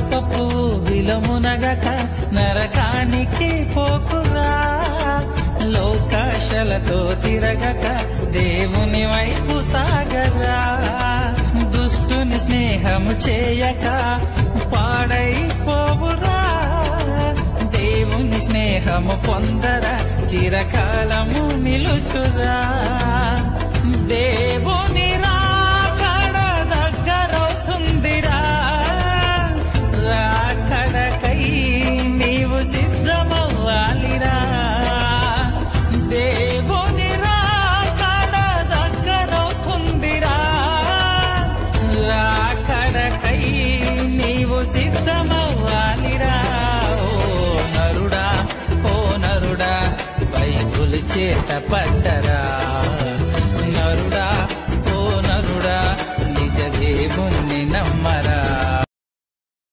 పాపపు విలమునగక నరకానికి పోకురా. లోకాశలతో తిరగక దేవుని వైపు సాగరా. దుష్టుని స్నేహము చేయక పాడైపోవురా. దేవుని స్నేహము పొందరా, చిరకాలము నిలుచురా. దేవుని రాకడ దగ్గరవుతుందిరా. రాకడకై నీవు సిద్ధమవ్వాలిరా. దేవుని రాకడ దగ్గరవుతుందిరా. రాకడకై నీవు సిద్ధమవ్వాలిరా. ఓ నరుడా బైబుల్ చేత పట్టరా.